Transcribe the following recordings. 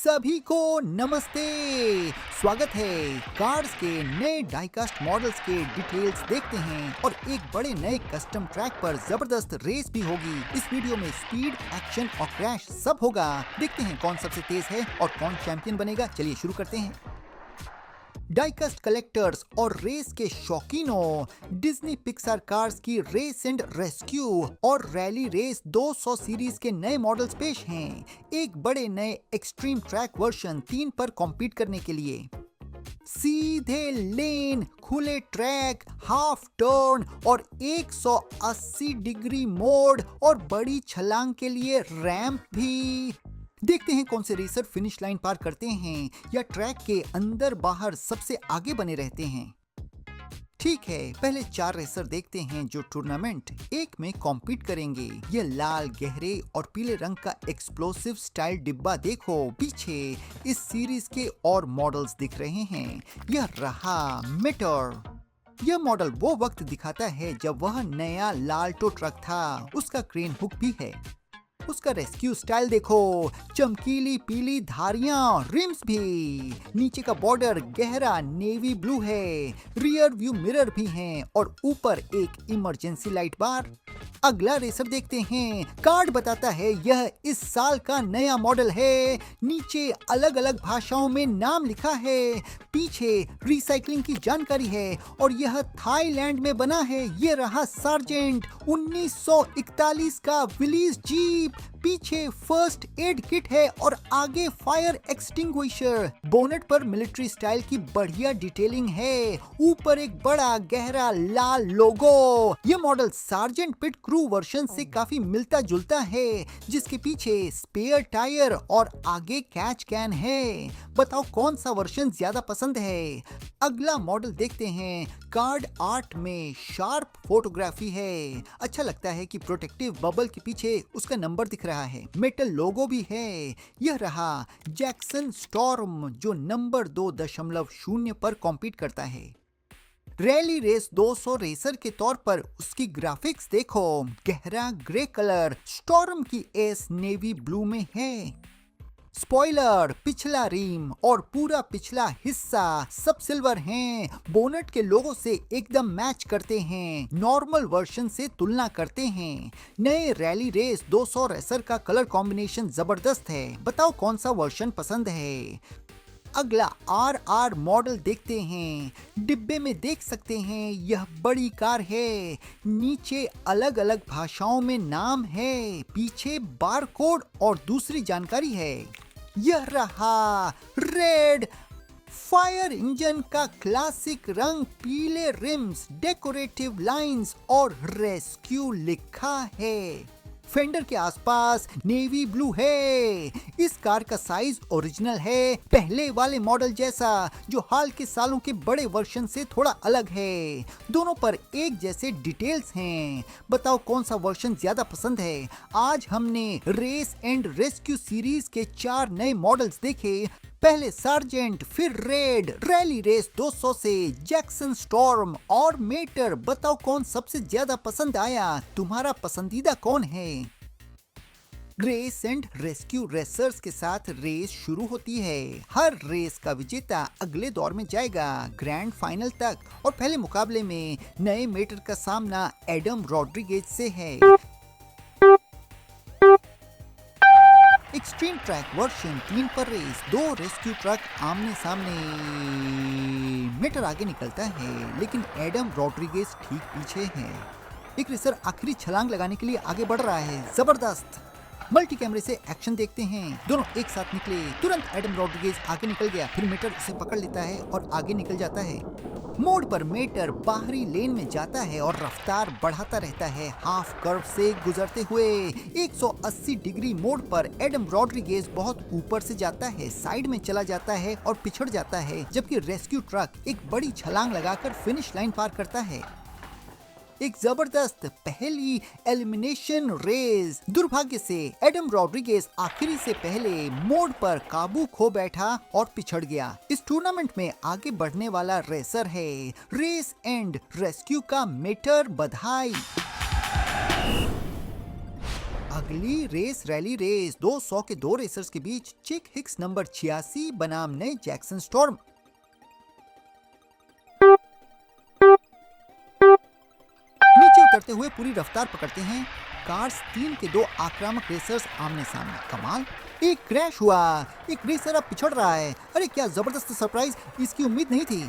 सभी को नमस्ते। स्वागत है। कार्स के नए डाइकास्ट मॉडल्स के डिटेल्स देखते हैं और एक बड़े नए कस्टम ट्रैक पर जबरदस्त रेस भी होगी। इस वीडियो में स्पीड, एक्शन और क्रैश सब होगा। देखते हैं कौन सबसे तेज है और कौन चैंपियन बनेगा। चलिए शुरू करते हैं। डाइकास्ट कलेक्टर्स और रेस के शौकीनों, डिज्नी पिक्सार कार्स की रेस एंड रेस्क्यू और रैली रेस 200 सीरीज के नए मॉडल्स पेश हैं। एक बड़े नए एक्सट्रीम ट्रैक वर्जन 3 पर कॉम्पीट करने के लिए। सीधे लेन, खुले ट्रैक, हाफ टर्न और 180 डिग्री मोड़ और बड़ी छलांग के लिए रैंप भी। देखते हैं कौन से रेसर फिनिश लाइन पार करते हैं या ट्रैक के अंदर बाहर सबसे आगे बने रहते हैं। ठीक है, पहले 4 रेसर देखते हैं जो टूर्नामेंट 1 में कॉम्पीट करेंगे। ये लाल, गहरे और पीले रंग का एक्सप्लोसिव स्टाइल डिब्बा देखो। पीछे इस सीरीज के और मॉडल्स दिख रहे हैं। यह रहा मेटर। यह मॉडल वो वक्त दिखाता है जब वह नया लाल्टो ट्रक था। उसका क्रेन हुक भी है। उसका रेस्क्यू स्टाइल देखो, चमकीली पीली धारियां, रिम्स भी। नीचे का बॉर्डर गहरा नेवी ब्लू है। रियर व्यू मिरर भी हैं और ऊपर एक इमरजेंसी लाइट बार। अगला रेसर देखते हैं। कार्ड बताता है यह इस साल का नया मॉडल है। नीचे अलग अलग भाषाओं में नाम लिखा है। पीछे रिसाइकलिंग की जानकारी है और यह थाईलैंड में बना है। ये रहा सार्जेंट 1941 का विलीज जीप। पीछे फर्स्ट एड किट है और आगे फायर एक्सटिंग्विशर। बोनेट पर मिलिट्री स्टाइल की बढ़िया डिटेलिंग है। ऊपर एक बड़ा गहरा लाल लोगो। ये मॉडल सार्जेंट पिट क्रू वर्जन से काफी मिलता जुलता है, जिसके पीछे स्पेयर टायर और आगे कैच कैन है। बताओ कौन सा वर्जन ज्यादा पसंद है। अगला मॉडल देखते हैं। कार्ड आर्ट में शार्प फोटोग्राफी है। अच्छा लगता है कि प्रोटेक्टिव बबल के पीछे उसका नंबर दिख रहा है। मेटल लोगो भी है। यह रहा जैक्सन स्टॉर्म जो नंबर 2.0 पर कॉम्पीट करता है। रैली रेस 200 रेसर के तौर पर उसकी ग्राफिक्स देखो। गहरा ग्रे कलर स्टॉर्म की एस नेवी ब्लू में है। स्पॉइलर, पिछला रिम और पूरा पिछला हिस्सा सब सिल्वर हैं। बोनेट के लोगो से एकदम मैच करते हैं। नॉर्मल वर्जन से तुलना करते हैं। नए रैली रेस 200 रेसर का कलर कॉम्बिनेशन जबरदस्त है। बताओ कौन सा वर्जन पसंद है। अगला RR मॉडल देखते हैं। डिब्बे में देख सकते हैं यह बड़ी कार है। नीचे अलग अलग भाषाओं में नाम है। पीछे बारकोड और दूसरी जानकारी है। यह रहा रेड फायर इंजन का क्लासिक रंग, पीले रिम्स, डेकोरेटिव लाइंस और रेस्क्यू लिखा है। फेंडर के आसपास नेवी ब्लू है। इस कार का साइज ओरिजिनल है, पहले वाले मॉडल जैसा, जो हाल के सालों के बड़े वर्जन से थोड़ा अलग है। दोनों पर एक जैसे डिटेल्स हैं। बताओ कौन सा वर्जन ज्यादा पसंद है। आज हमने रेस एंड रेस्क्यू सीरीज के 4 नए मॉडल्स देखे। पहले सार्जेंट, फिर रेड, रैली रेस 200 से जैक्सन स्टॉर्म और मेटर। बताओ कौन सबसे ज्यादा पसंद आया। तुम्हारा पसंदीदा कौन है। रेस एंड रेस्क्यू रेसर्स के साथ रेस शुरू होती है। हर रेस का विजेता अगले दौर में जाएगा, ग्रैंड फाइनल तक। और पहले मुकाबले में नए मेटर का सामना एडम रॉड्रिगेज से है। एक्सट्रीम ट्रैक वर्जन 3 पर रेस 2 रेस्क्यू ट्रक आमने सामने। मेटर आगे निकलता है लेकिन एडम रॉड्रिगेज ठीक पीछे है। एक रेसर आखिरी छलांग लगाने के लिए आगे बढ़ रहा है। जबरदस्त। मल्टी कैमरे से एक्शन देखते हैं। दोनों एक साथ निकले। तुरंत एडम रॉड्रिगेज आगे निकल गया, फिर मेटर उसे पकड़ लेता है और आगे निकल जाता है। मोड़ पर मेटर बाहरी लेन में जाता है और रफ्तार बढ़ाता रहता है। हाफ कर्व से गुजरते हुए 180 डिग्री मोड़ पर एडम रॉड्रिगेज बहुत ऊपर से जाता है, साइड में चला जाता है और पिछड़ जाता है, जबकि रेस्क्यू ट्रक एक बड़ी छलांग लगाकर फिनिश लाइन पार करता है। एक जबरदस्त पहली एलिमिनेशन रेस। दुर्भाग्य से एडम रॉड्रिगेज आखिरी से पहले मोड़ पर काबू खो बैठा और पिछड़ गया। इस टूर्नामेंट में आगे बढ़ने वाला रेसर है रेस एंड रेस्क्यू का मेटर। बधाई। अगली रेस रैली रेस 200 के दो रेसर्स के बीच चिक हिक्स नंबर 86 बनाम नए जैक्सन स्टॉर्म। नीचे उतरते हुए पूरी रफ्तार पकड़ते हैं कार्स 3 के दो आक्रामक रेसर्स आमने सामने। कमाल, एक क्रैश हुआ, एक रेसर अब पिछड़ रहा है। अरे क्या जबरदस्त सरप्राइज, इसकी उम्मीद नहीं थी।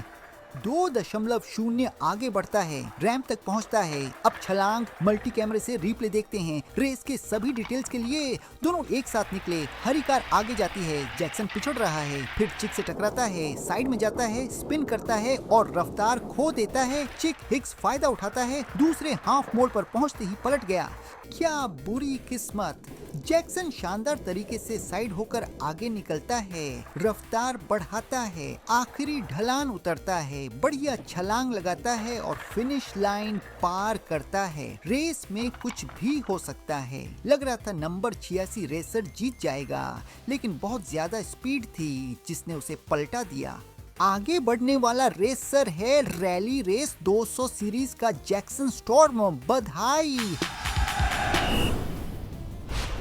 2.0 आगे बढ़ता है, रैंप तक पहुंचता है। अब छलांग, मल्टी कैमरे से रिप्ले देखते हैं। रेस के सभी डिटेल्स के लिए दोनों एक साथ निकले। हरी कार आगे जाती है, जैक्सन पिछड़ रहा है, फिर चिक से टकराता है, साइड में जाता है, स्पिन करता है और रफ्तार खो देता है। चिक हिक्स फायदा उठाता है, दूसरे हाफ मोड़ पर पहुंचते ही पलट गया। क्या बुरी किस्मत। जैक्सन शानदार तरीके से साइड होकर आगे निकलता है, रफ्तार बढ़ाता है, आखिरी ढलान उतरता है, बढ़िया छलांग लगाता है और फिनिश लाइन पार करता है। रेस में कुछ भी हो सकता है। लग रहा था नंबर 86 रेसर जीत जाएगा, लेकिन बहुत ज्यादा स्पीड थी जिसने उसे पलटा दिया। आगे बढ़ने वाला रेसर है रैली रेस 200 सीरीज का जैक्सन स्टॉर्म। बधाई।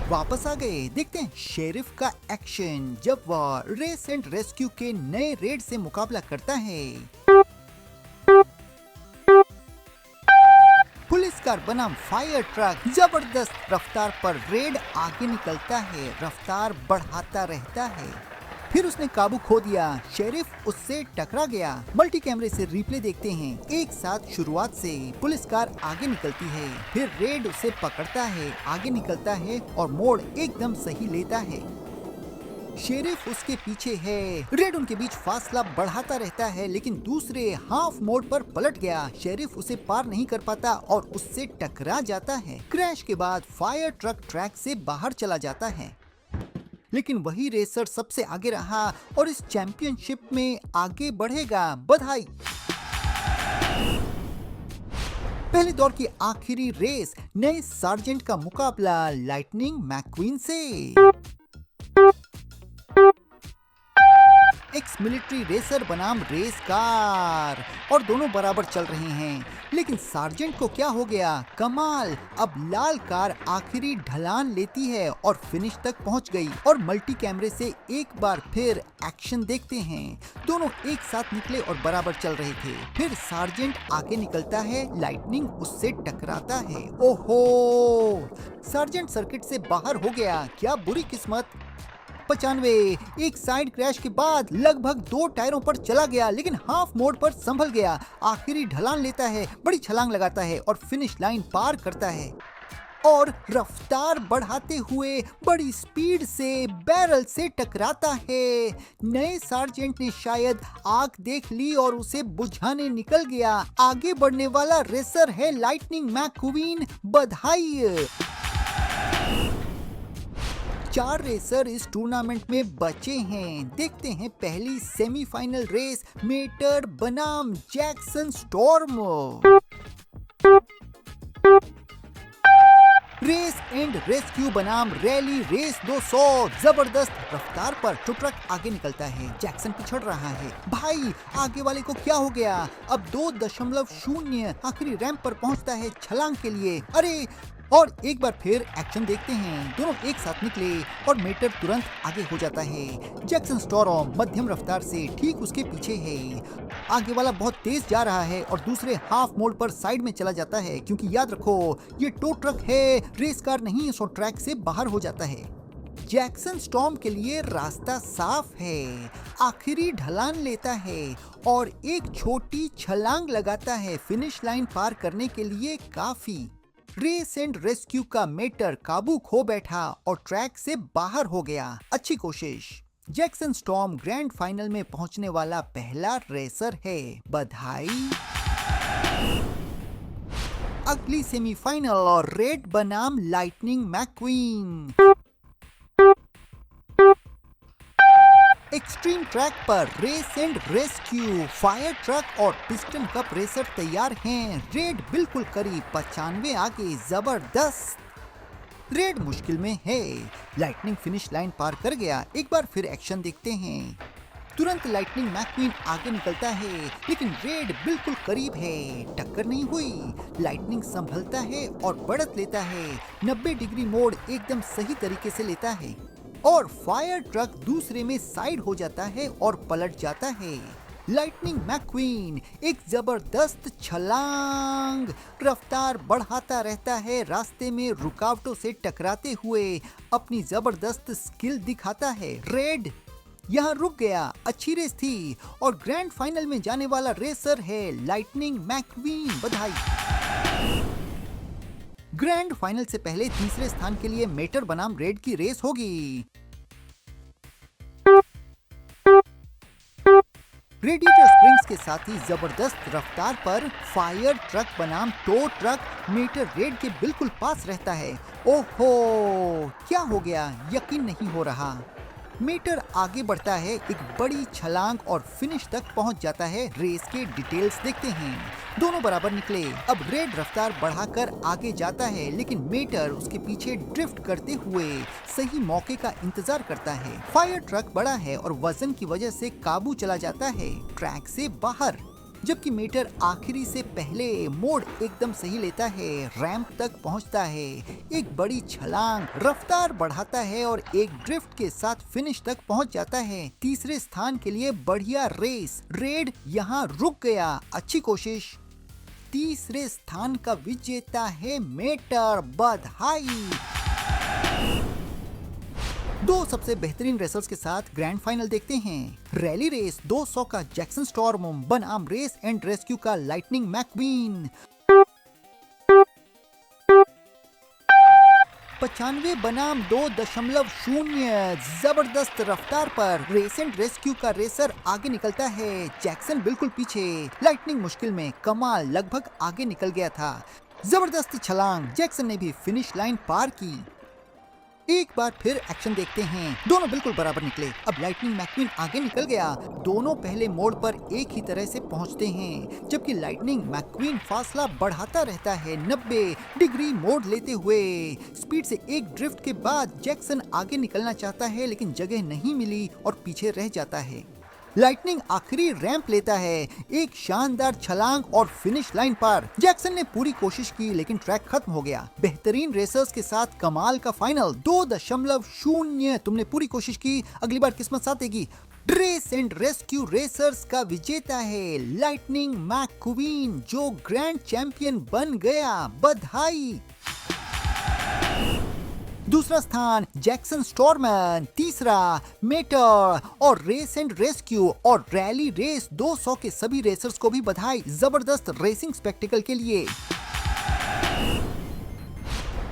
वापस आ गए। देखते हैं शेरिफ का एक्शन जब वह रेस एंड रेस्क्यू के नए रेड से मुकाबला करता है। पुलिस कार बनाम फायर ट्रक जबरदस्त रफ्तार पर रेड आगे निकलता है, रफ्तार बढ़ाता रहता है। फिर उसने काबू खो दिया, शेरिफ उससे टकरा गया। मल्टी कैमरे से रिप्ले देखते हैं। एक साथ शुरुआत से पुलिस कार आगे निकलती है, फिर रेड उसे पकड़ता है, आगे निकलता है और मोड़ एकदम सही लेता है। शेरिफ उसके पीछे है, रेड उनके बीच फासला बढ़ाता रहता है, लेकिन दूसरे हाफ मोड़ पर पलट गया। शेरिफ उसे पार नहीं कर पाता और उससे टकरा जाता है। क्रैश के बाद फायर ट्रक ट्रैक से बाहर चला जाता है, लेकिन वही रेसर सबसे आगे रहा और इस चैंपियनशिप में आगे बढ़ेगा। बधाई। पहले दौर की आखिरी रेस, नए सार्जेंट का मुकाबला लाइटनिंग मैकक्वीन से। एक्स मिलिट्री रेसर बनाम रेस कार, और दोनों बराबर चल रहे हैं, लेकिन सार्जेंट को क्या हो गया। कमाल, अब लाल कार आखिरी ढलान लेती है और फिनिश तक पहुंच गई। और मल्टी कैमरे से एक बार फिर एक्शन देखते हैं। दोनों एक साथ निकले और बराबर चल रहे थे। फिर सार्जेंट आगे निकलता है, लाइटनिंग उससे टकराता है। ओहो, सार्जेंट सर्किट से बाहर हो गया। क्या बुरी किस्मत। 95 एक साइड क्रैश के बाद लगभग 2 टायरों पर चला गया, लेकिन हाफ मोड़ पर संभल गया। आखिरी ढलान लेता है, बड़ी छलांग लगाता है और फिनिश लाइन पार करता है और रफ्तार बढ़ाते हुए बड़ी स्पीड से बैरल से टकराता है। नए सार्जेंट ने शायद आग देख ली और उसे बुझाने निकल गया। आगे बढ़ने वाला रेसर है लाइटनिंग मैकक्वीन। बधाई। 4 रेसर इस टूर्नामेंट में बचे हैं। देखते हैं पहली सेमीफाइनल रेस, मेटर बनाम Jackson Storm. Race and rescue बनाम रैली रेस 200। जबरदस्त रफ्तार पर ट्रक आगे निकलता है, जैक्सन पिछड़ रहा है। भाई, आगे वाले को क्या हो गया। अब 2.0 आखिरी रैंप पर पहुंचता है छलांग के लिए। अरे, और एक बार फिर एक्शन देखते हैं। दोनों एक साथ निकले और मेटर तुरंत आगे हो जाता है। जैक्सन स्टॉर्म मध्यम रफ्तार से ठीक उसके पीछे है। आगे वाला बहुत तेज जा रहा है और दूसरे हाफ मोड़ पर साइड में चला जाता है, क्योंकि याद रखो ये टो ट्रक है, रेस कार नहीं, सो ट्रैक से बाहर हो जाता है। जैक्सन स्टॉर्म के लिए रास्ता साफ है, आखिरी ढलान लेता है और एक छोटी छलांग लगाता है। फिनिश लाइन पार करने के लिए काफी। रेस एंड रेस्क्यू का मेटर काबू खो बैठा और ट्रैक से बाहर हो गया। अच्छी कोशिश। जैक्सन स्टॉर्म ग्रैंड फाइनल में पहुंचने वाला पहला रेसर है। बधाई। अगली सेमीफाइनल और रेड बनाम लाइटनिंग मैकक्वीन। एक्सट्रीम ट्रैक पर race and rescue, fire truck और पिस्टन कप रेसर तैयार हैं। रेड बिल्कुल करीब, 95 आगे, जबरदस्त। रेड मुश्किल में है, लाइटनिंग फिनिश लाइन पार कर गया। एक बार फिर एक्शन देखते हैं। तुरंत लाइटनिंग मैकक्वीन आगे निकलता है, लेकिन रेड बिल्कुल करीब है, टक्कर नहीं हुई। लाइटनिंग संभलता है और बढ़त लेता है, 90 डिग्री मोड़ एकदम सही तरीके से लेता है और फायर ट्रक दूसरे में साइड हो जाता है और पलट जाता है। लाइटनिंग मैकक्वीन एक जबरदस्त छलांग रफ्तार बढ़ाता रहता है, रास्ते में रुकावटों से टकराते हुए अपनी जबरदस्त स्किल दिखाता है। रेड यहाँ रुक गया, अच्छी रेस थी और ग्रैंड फाइनल में जाने वाला रेसर है लाइटनिंग मैकक्वीन। बधाई। ग्रैंड फाइनल से पहले तीसरे स्थान के लिए मेटर बनाम रेड की रेस होगी। रेडिएटर स्प्रिंग्स के साथ ही जबरदस्त रफ्तार पर फायर ट्रक बनाम टो ट्रक मेटर रेड के बिल्कुल पास रहता है। ओहो, क्या हो गया, यकीन नहीं हो रहा। मेटर आगे बढ़ता है, एक बड़ी छलांग और फिनिश तक पहुंच जाता है। रेस के डिटेल्स देखते हैं। दोनों बराबर निकले। अब रेड रफ्तार बढ़ाकर आगे जाता है, लेकिन मेटर उसके पीछे ड्रिफ्ट करते हुए सही मौके का इंतजार करता है। फायर ट्रक बड़ा है और वजन की वजह से काबू चला जाता है ट्रैक से बाहर, जबकि मेटर आखिरी से पहले मोड़ एकदम सही लेता है, रैंप तक पहुंचता है, एक बड़ी छलांग रफ्तार बढ़ाता है और एक ड्रिफ्ट के साथ फिनिश तक पहुंच जाता है। तीसरे स्थान के लिए बढ़िया रेस। रेड यहाँ रुक गया, अच्छी कोशिश। तीसरे स्थान का विजेता है मेटर। बधाई। दो सबसे बेहतरीन रेसर्स के साथ ग्रैंड फाइनल देखते हैं। रैली रेस 200 का जैक्सन स्टॉर्म बनाम रेस एंड रेस्क्यू का लाइटनिंग मैकक्वीन। 95 बनाम 2.0 जबरदस्त रफ्तार पर रेस एंड रेस्क्यू का रेसर आगे निकलता है, जैक्सन बिल्कुल पीछे। लाइटनिंग मुश्किल में, कमाल लगभग आगे निकल गया था। जबरदस्त छलांग, जैक्सन ने भी फिनिश लाइन पार की। एक बार फिर एक्शन देखते हैं। दोनों बिल्कुल बराबर निकले। अब लाइटनिंग मैकक्वीन आगे निकल गया। दोनों पहले मोड़ पर एक ही तरह से पहुंचते हैं, जबकि लाइटनिंग मैकक्वीन फासला बढ़ाता रहता है, 90 डिग्री मोड़ लेते हुए। स्पीड से एक ड्रिफ्ट के बाद जैक्सन आगे निकलना चाहता है, लेकिन जगह नहीं मिली और पीछे रह जाता है। लाइटनिंग आखिरी रैंप लेता है, एक शानदार छलांग और फिनिश लाइन पर। जैक्सन ने पूरी कोशिश की, लेकिन ट्रैक खत्म हो गया। बेहतरीन रेसर्स के साथ कमाल का फाइनल 2.0। तुमने पूरी कोशिश की, अगली बार किस्मत साथ देगी। रेस एंड रेस्क्यू रेसर्स का विजेता है लाइटनिंग मैकक्वीन, जो ग्रैंड चैंपियन बन गया। बधाई। दूसरा स्थान जैक्सन स्टॉर्मन, तीसरा मेटर और रेस एंड रेस्क्यू और रैली रेस 200 के सभी रेसर्स को भी बधाई जबरदस्त रेसिंग स्पेक्टिकल के लिए।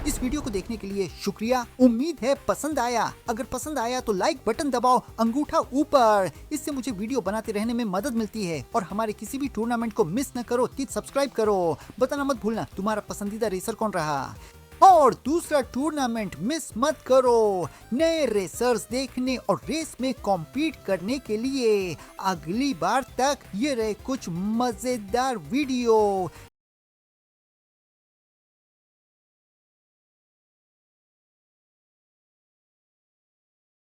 इस वीडियो को देखने के लिए शुक्रिया। उम्मीद है पसंद आया। अगर पसंद आया तो लाइक बटन दबाओ, अंगूठा ऊपर। इससे मुझे वीडियो बनाते रहने में मदद मिलती है। और हमारे किसी भी टूर्नामेंट को मिस न करो, सब्सक्राइब करो। बताना मत भूलना तुम्हारा पसंदीदा रेसर कौन रहा। और दूसरा टूर्नामेंट मिस मत करो। नए रेसर्स देखने और रेस में कॉम्पीट करने के लिए अगली बार तक ये रहे कुछ मजेदार वीडियो।